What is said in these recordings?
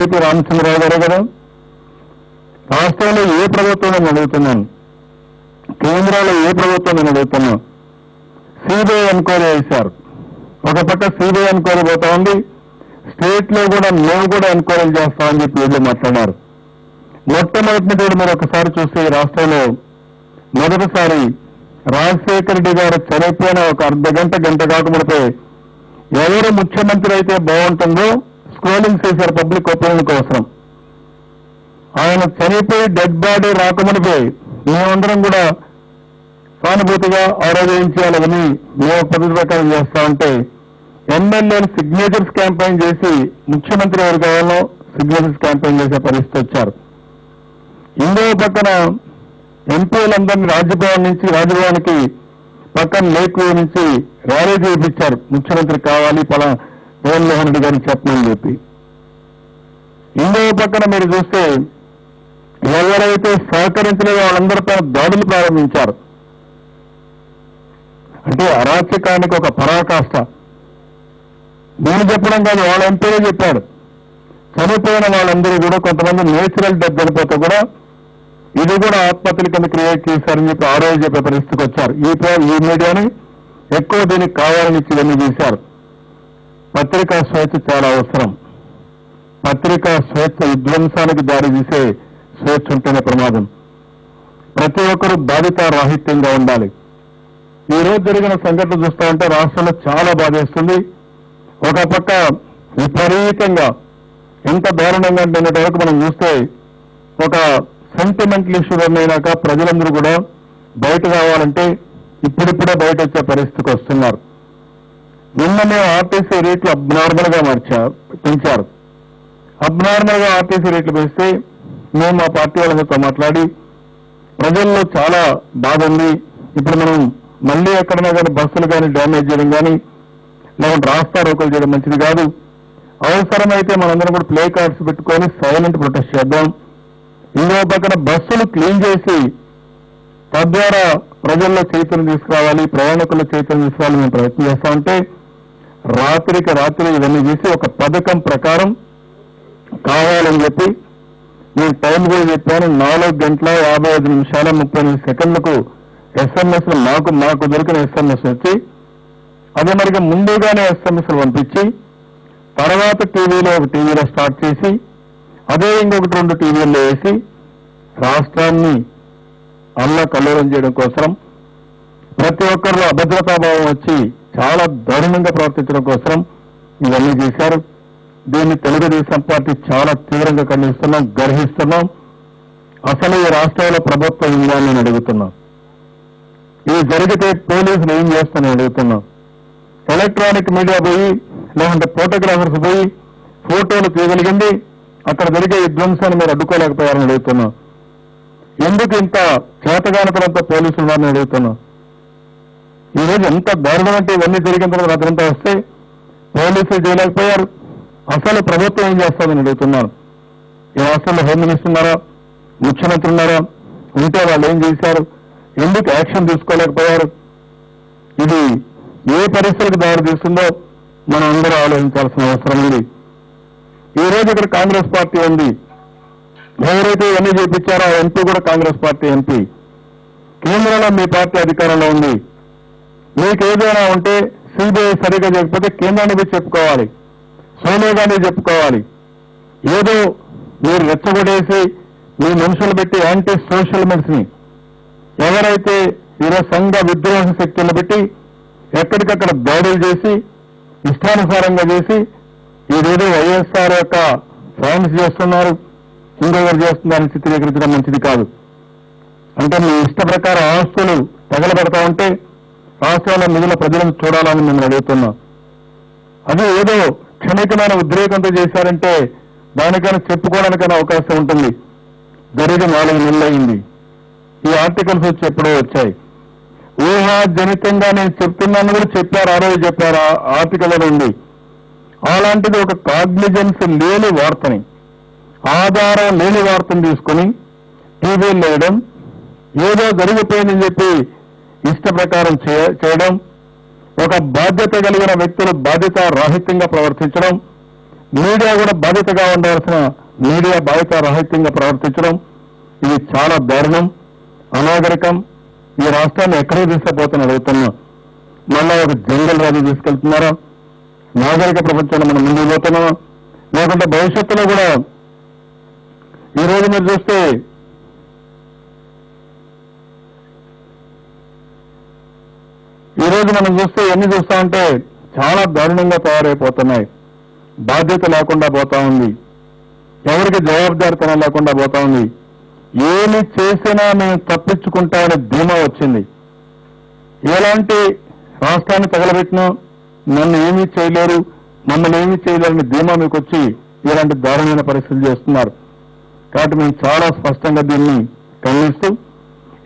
రామచంద్రరావు గారు కదా రాష్ట్రంలో ఏ ప్రభుత్వం నేను అడుగుతున్నాను, కేంద్రంలో ఏ ప్రభుత్వం నేను అడుగుతున్నాను. సిబిఐ ఎన్క్వైరీ వేశారు. ఒక పక్క సిబిఐ ఎన్క్వైరీ పోతా ఉంది, స్టేట్ లో కూడా మేము కూడా ఎంక్వైరీలు చేస్తామని చెప్పి వీళ్ళు మాట్లాడారు. మొట్టమొదటి మీరు ఒకసారి చూస్తే ఈ రాష్ట్రంలో మొదటిసారి రాజశేఖర రెడ్డి గారు చనిపోయిన ఒక అర్ధగంట గంట కాకముడిపై ఎవరు ముఖ్యమంత్రి అయితే బాగుంటుందో స్క్రోలింగ్ చేశారు పబ్లిక్ ఒపీనియన్ కోసం. ఆయన చనిపోయి డెడ్ బాడీ రాకముడిపై మేమందరం కూడా సానుభూతిగా ఆరోగ్యించాలని మేము పద్ధతి ప్రకారం చేస్తామంటే ఎమ్మెల్యేలు సిగ్నేచర్స్ క్యాంపెయిన్ చేసి ముఖ్యమంత్రి ఎవరు కావాలో సిగ్నేచర్స్ క్యాంపెయిన్ చేసే పరిస్థితి వచ్చారు. ఇంకో పక్కన ఎంపీలందరినీ రాజ్భవన్కి పక్కన లేక్ నుంచి ర్యాలీ చేయించారు. ముఖ్యమంత్రి కావాలి జగన్మోహన్ రెడ్డి గారిని చెప్పమని చెప్పి. ఇంకో పక్కన మీరు చూస్తే ఎవరైతే సహకరించలేదో వాళ్ళందరిపై దాడులు ప్రారంభించారు. అంటే అరాచకానికి ఒక పరాకాష్ట. నేను చెప్పడం కాదు, వాళ్ళ ఎంపీలే చెప్పాడు. చనిపోయిన వాళ్ళందరూ కూడా కొంతమంది నేచురల్ డెత్ చనిపోతే కూడా ఇది కూడా ఆత్మహత్యల కింద క్రియేట్ చేశారని చెప్పి ఆ రోజు చెప్పే పరిస్థితికి వచ్చారు. ఈ మీడియాని ఎక్కువ దీనికి కావాలని ఇవన్నీ చేశారు. పత్రికా స్వేచ్ఛ చాలా అవసరం. పత్రికా స్వేచ్ఛ విధ్వంసానికి దారి తీసే స్వేచ్ఛ ఉంటేనే ప్రమాదం. ప్రతి ఒక్కరూ బాధిత రాహిత్యంగా ఉండాలి. ఈ రోజు జరిగిన సంఘటన చూస్తా ఉంటే రాష్ట్రంలో చాలా బాధేస్తుంది. ఒక పక్క విపరీతంగా ఎంత దారుణంగా అంటే నిన్నటి వరకు మనం చూస్తే ఒక సెంటిమెంటల్ ఇష్యూ అయినాక ప్రజలందరూ కూడా బయట రావాలంటే ఇప్పుడిప్పుడే బయట వచ్చే పరిస్థితికి వస్తున్నారు. నిన్న మేము ఆర్టీసీ రేట్లు అబ్నార్మల్ గా పెంచారు. అబ్నార్మల్ గా ఆర్టీసీ రేట్లు పెంచితే మేము మా పార్టీ వాళ్ళతో మాట్లాడి ప్రజల్లో చాలా బాధ ఉంది. ఇప్పుడు మనం మళ్ళీ ఎక్కడైనా కానీ బస్సులు కానీ డ్యామేజ్ చేయడం కానీ లేకుంటే రాస్తా రోకలు చేయడం మంచిది కాదు. అవసరమైతే మనందరం కూడా ప్లే కార్డ్స్ పెట్టుకొని సైలెంట్ ప్రొటెస్ట్ చేద్దాం. ఇంకో పక్కన బస్సులు క్లీన్ చేసి తద్వారా ప్రజల్లో చైతన్యం తీసుకురావాలి, ప్రయాణికుల్లో చైతన్యం తీసుకురావాలి మేము ప్రయత్నం చేస్తామంటే రాత్రికి రాత్రి ఇవన్నీ చేసి ఒక పథకం ప్రకారం కావాలని చెప్పి నేను టైం కూడా చెప్పాను. 4 గంటల 55 నిమిషాల 38 సెకండ్లకు ఎస్ఎంఎస్ మాకు దొరికిన ఎస్ఎంఎస్ వచ్చి అదే మరిగా ముందుగానే ఎస్ఎంఎస్లు పంపించి తర్వాత టీవీలో స్టార్ట్ చేసి అదే ఇంకొకటి 2 టీవీల్లో వేసి రాష్ట్రాన్ని అల్లకల్లోలం చేయడం కోసం ప్రతి ఒక్కరిలో అభద్రతాభావం వచ్చి చాలా దారుణంగా ప్రవర్తించడం కోసం ఇవన్నీ చేశారు. దీన్ని తెలుగుదేశం పార్టీ చాలా తీవ్రంగా ఖండిస్తున్నాం, గర్హిస్తున్నాం. అసలు ఈ రాష్ట్రంలో ప్రభుత్వం ఉందా అని నేను అడుగుతున్నాం. ఇది జరిగితే పోలీసులు ఏం చేస్తానని అడుగుతున్నాం. ఎలక్ట్రానిక్ మీడియా పోయి లేకుంటే ఫోటోగ్రాఫర్స్ పోయి ఫోటోలు తీయగలిగింది, అక్కడ జరిగే విధ్వంసాన్ని మీరు అడ్డుకోలేకపోయారని అడుగుతున్నాం. ఎందుకు ఇంత చేతగానతనంతో పోలీసులు వారిని అడుగుతున్నాం. ఈరోజు ఎంత దారుణం అంటే ఇవన్నీ జరిగిన తర్వాత రాత్రంతా వస్తే పోలీసులు చేయలేకపోయారు. అసలు ప్రభుత్వం ఏం చేస్తామని అడుగుతున్నాను. ఈ రాష్ట్రంలో హోమ్ మినిస్టర్ ఉన్నారా, ముఖ్యమంత్రి ఉన్నారా, ఉంటే వాళ్ళు ఏం చేశారు, ఎందుకు యాక్షన్ తీసుకోలేకపోయారు? ఇది ఏ పరిస్థితులకు దారి తీస్తుందో మనం అందరూ ఆలోచించాల్సిన అవసరం ఉంది. ఈ రోజు ఇక్కడ కాంగ్రెస్ పార్టీ ఉంది. ఎవరైతే ఇవన్నీ చేపించారో ఆ ఎంపీ కూడా కాంగ్రెస్ పార్టీ ఎంపీ. కేంద్రంలో మీ పార్టీ అధికారంలో ఉంది. మీకు ఏదైనా ఉంటే సిబిఐ సరిగా చేయకపోతే కేంద్రాన్ని పోయి చెప్పుకోవాలి, సోనియా గాంధీ చెప్పుకోవాలి. ఏదో మీరు రెచ్చగొడేసి మీ మనుషులు పెట్టి యాంటీ సోషల్ ని ఎవరైతే ఈరోజు సంఘ విద్రోహ శక్తులను పెట్టి ఎక్కడికక్కడ దాడులు చేసి ఇష్టానుసారంగా చేసి ఇదేదో వైఎస్ఆర్ యొక్క ఫ్యాన్స్ చేస్తున్నారు, ఇంకొకరు చేస్తున్నారని చిత్రీకరించడం మంచిది కాదు. అంటే మీ ఇష్ట ప్రకారం ఆస్తులు తగలబెడతా ఉంటే రాష్ట్రాల్లో మిగిలిన ప్రజలను చూడాలని మేము అడుగుతున్నాం. అది ఏదో క్షణికమైన ఉద్రేకంతో చేశారంటే దానికైనా చెప్పుకోవడానికైనా అవకాశం ఉంటుంది. జరిగి 4 నెలలు అయింది. ఈ ఆర్టికల్స్ వచ్చి ఎప్పుడో వచ్చాయి. ఊహాజనితంగా నేను చెప్తున్నాను కూడా చెప్పారు, ఆ రోజు చెప్పారు, ఆర్టికల్ ఉంది. అలాంటిది ఒక కాగ్నిజెన్స్ లేని వార్తని, ఆధారం లేని వార్తను తీసుకుని టీవీలు వేయడం, ఏదో జరిగిపోయిందని చెప్పి ఇష్ట ప్రకారం చేయడం, ఒక బాధ్యత కలిగిన వ్యక్తులు బాధ్యత రాహిత్యంగా ప్రవర్తించడం, మీడియా కూడా బాధ్యతగా ఉండాల్సిన మీడియా బాధ్యత రహితంగా ప్రవర్తించడం ఇది చాలా దారుణం, అనాగరికం. ఈ రాష్ట్రాన్ని ఎక్కడికి తీసుకుపోతాను అడుగుతున్నా. మళ్ళా ఒక జంగల్ రాజు తీసుకెళ్తున్నారా? నాగరిక ప్రపంచంలో మనం ముందుకు పోతున్నామా? లేకుంటే భవిష్యత్తులో కూడా ఈరోజు మీరు చూస్తే ఎన్ని చూస్తా ఉంటే చాలా దారుణంగా తయారైపోతున్నాయి. బాధ్యత లేకుండా పోతా ఉంది, ఎవరికి జవాబుదారితనం లేకుండా పోతా ఉంది. ఏమి చేసినా మేము తప్పించుకుంటామనే ధీమా వచ్చింది. ఎలాంటి రాష్ట్రాన్ని తగలబెట్టినా నన్ను ఏమీ చేయలేరు, మమ్మల్ని ఏమీ చేయలేరని ధీమా మీకు వచ్చి ఇలాంటి దారుణమైన పరిస్థితులు చేస్తున్నారు. కాబట్టి మేము చాలా స్పష్టంగా దీన్ని ఖండిస్తూ,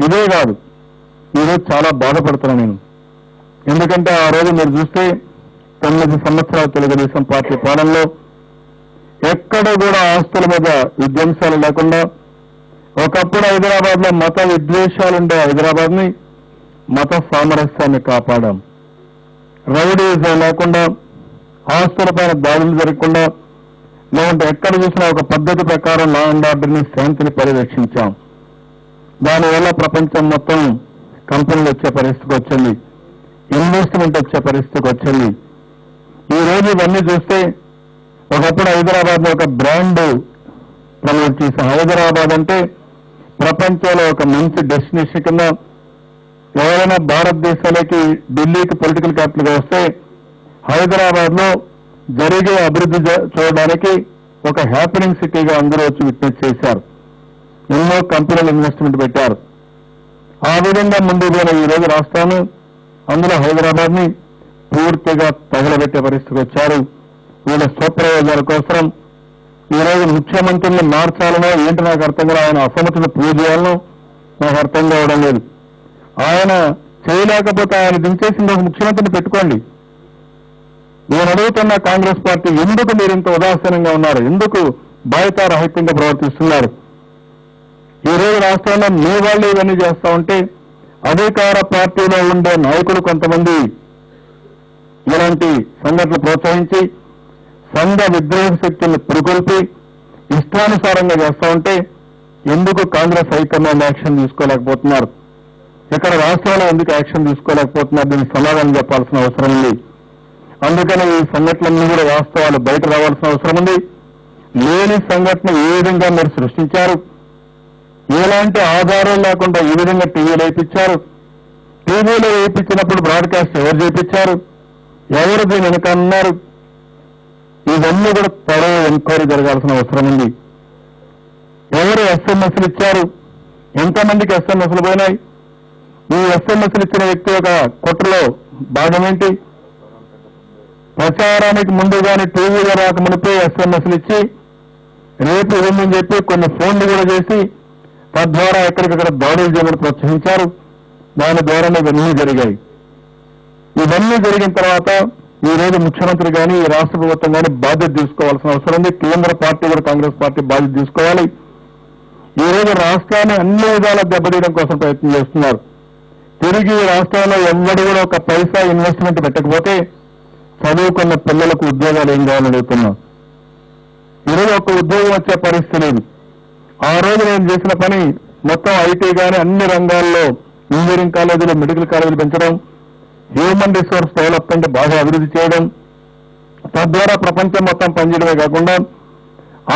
ఇదే కాదు ఈరోజు చాలా బాధపడుతున్నాను నేను. ఎందుకంటే ఆ రోజు మీరు చూస్తే 9 సంవత్సరాల తెలుగుదేశం పార్టీ పాలనలో ఎక్కడ కూడా ఆస్తుల మీద విధ్వంసాలు లేకుండా, ఒకప్పుడు హైదరాబాద్ లో మత విద్వేషాలుండే హైదరాబాద్ ని మత సామరస్యాన్ని కాపాడాం. రౌడీజం లేకుండా, ఆస్తులపైన దాడులు జరగకుండా, లేదంటే ఎక్కడ చూసినా ఒక పద్ధతి ప్రకారం లా అండ్ ఆర్డర్ని శాంతిని పరిరక్షించాం. దానివల్ల ప్రపంచం మొత్తం కంపెనీలు వచ్చే పరిస్థితికి వచ్చింది, ఇన్వెస్ట్మెంట్ వచ్చే పరిస్థితికి వచ్చింది. ఈ రోజు ఇవన్నీ చూస్తే ఒకప్పుడు హైదరాబాద్ లో ఒక బ్రాండ్ ప్రమోట్ చేశాం. హైదరాబాద్ అంటే ప్రపంచంలో ఒక మంచి డెస్టినేషన్ కింద, ఎవరైనా భారతదేశాలకి ఢిల్లీకి పొలిటికల్ క్యాపిటల్ గా వస్తే హైదరాబాద్ లో జరిగే అభివృద్ధి చూడడానికి ఒక హ్యాపెనింగ్ సిటీగా అందరూ వచ్చి విట్నెస్ చేశారు. ఎన్నో కంపెనీలు ఇన్వెస్ట్మెంట్ పెట్టారు. ఆ విధంగా ముందుకు పోయిన ఈ రోజు రాష్ట్రాన్ని, అందులో హైదరాబాద్ ని పూర్తిగా తగలబెట్టే పరిస్థితికి వచ్చారు. వీళ్ళ స్వప్రయోజనాల కోసం ఈరోజు ముఖ్యమంత్రిని మార్చాలనో ఏంటి నాకు అర్థం కూడా, ఆయన అసమతిని ప్రూవ్ చేయాలనో నాకు అర్థం కావడం లేదు. ఆయన చేయలేకపోతే ఆయన దించేసి ఒక ముఖ్యమంత్రిని పెట్టుకోండి. నేను అడుగుతున్న కాంగ్రెస్ పార్టీ, ఎందుకు మీరు ఇంత ఉదాసీనంగా ఉన్నారు? ఎందుకు బాధ్యతారహితంగా ప్రవర్తిస్తున్నారు? ఈ రోజు రాష్ట్రంలో మీ వాళ్ళు ఇవన్నీ చేస్తా ఉంటే అధికార పార్టీలో ఉండే నాయకులు కొంతమంది ఇలాంటి సంఘటనలు ప్రోత్సహించి సంఘ విద్రోహ శక్తుల్ని పురుకొల్పి ఇష్టానుసారంగా చేస్తా ఉంటే ఎందుకు కాంగ్రెస్ హైకమాండ్ యాక్షన్ తీసుకోలేకపోతున్నారు? ఇక్కడ రాష్ట్రాల్లో ఎందుకు యాక్షన్ తీసుకోలేకపోతున్నారు? దీనికి సమాధానం చెప్పాల్సిన అవసరం ఉంది. అందుకని ఈ సంఘటనలన్నీ కూడా వాస్తవాలు బయట రావాల్సిన అవసరం ఉంది. లేని సంఘటన ఏ విధంగా మీరు సృష్టించారు, ఎలాంటి ఆధారం లేకుండా ఈ విధంగా టీవీలో వేయించారు, టీవీలో వేయించినప్పుడు బ్రాడ్కాస్ట్ ఎవరు చేయించారు, ఎవరు దీని వెనుక అన్నారు, ఇవన్నీ కూడా త్వరగా ఎంక్వైరీ జరగాల్సిన అవసరం ఉంది. ఎవరు ఎస్ఎంఎస్లు ఇచ్చారు, ఎంతమందికి ఎస్ఎంఎస్లు పోయినాయి, ఈ ఎస్ఎంఎస్లు ఇచ్చిన వ్యక్తి యొక్క కుట్రలో భాగమేంటి? ప్రచారానికి ముందుగానే టీవీలో రాకమునిపై ఎస్ఎంఎస్లు ఇచ్చి రేపు ఉందని చెప్పి కొన్ని ఫోన్లు కూడా చేసి తద్వారా ఎక్కడికక్కడ దాడులు చేయమని ప్రోత్సహించారు. దాని ద్వారానే ఇవన్నీ జరిగాయి. ఇవన్నీ జరిగిన తర్వాత ఈ రోజు ముఖ్యమంత్రి కానీ ఈ రాష్ట్ర ప్రభుత్వం కానీ బాధ్యత తీసుకోవాల్సిన అవసరం ఉంది. కేంద్ర పార్టీ కూడా కాంగ్రెస్ పార్టీ బాధ్యత తీసుకోవాలి. ఈ రోజు రాష్ట్రాన్ని అన్ని విధాలా దెబ్బతీయడం కోసం ప్రయత్నం చేస్తున్నారు. తిరిగి ఈ రాష్ట్రంలో ఎవ్వడు కూడా ఒక పైసా ఇన్వెస్ట్మెంట్ పెట్టకపోతే చదువుకున్న పిల్లలకు ఉద్యోగాలు ఏం కావాలని అడుగుతున్నాం. ఈరోజు ఒక ఉద్యోగం వచ్చే పరిస్థితి లేదు. ఆ రోజు నేను చేసిన పని మొత్తం ఐటీ కానీ అన్ని రంగాల్లో ఇంజనీరింగ్ కాలేజీలు, మెడికల్ కాలేజీలు పెంచడం, హ్యూమన్ రిసోర్స్ డెవలప్మెంట్ బాగా అభివృద్ధి చేయడం, తద్వారా ప్రపంచం మొత్తం పనిచేయడమే కాకుండా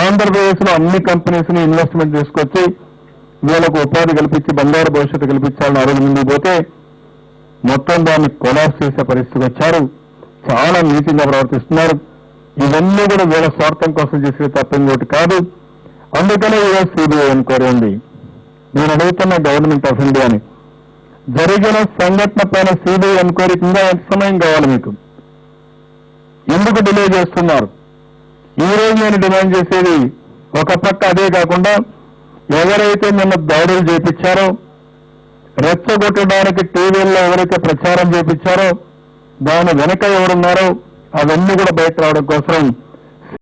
ఆంధ్రప్రదేశ్ లో అన్ని కంపెనీస్ ని ఇన్వెస్ట్మెంట్ తీసుకొచ్చి వీళ్ళకు ఉపాధి కల్పించి బంగారు భవిష్యత్తు కల్పించాలని ఆ రోజు ముందుకు పోతే మొత్తం దాన్ని కొలాప్స్ చేసే పరిస్థితికి వచ్చారు. చాలా నీతిగా ప్రవర్తిస్తున్నారు. ఇవన్నీ కూడా వీళ్ళ స్వార్థం కోసం చేసే తప్ప ఇంకోటి కాదు. అందుకనే ఈరోజు సిబిఐ ఎంక్వైరీ ఉంది. నేను అడుగుతున్న గవర్నమెంట్ ఆఫ్ ఇండియాని, జరిగిన సంఘటన పైన సిబిఐ ఎంక్వైరీకి ఇంకా ఎంత సమయం కావాలి మీకు? ఎందుకు డిలే చేస్తున్నారు? ఈ రోజు నేను డిమాండ్ చేసేది ఒక పక్క అదే కాకుండా ఎవరైతే నిన్న దాడులు చేపించారో, రెచ్చగొట్టడానికి టీవీల్లో ఎవరైతే ప్రచారం చేపించారో దాని వెనక ఎవరున్నారో అవన్నీ కూడా బయట రావడం కోసం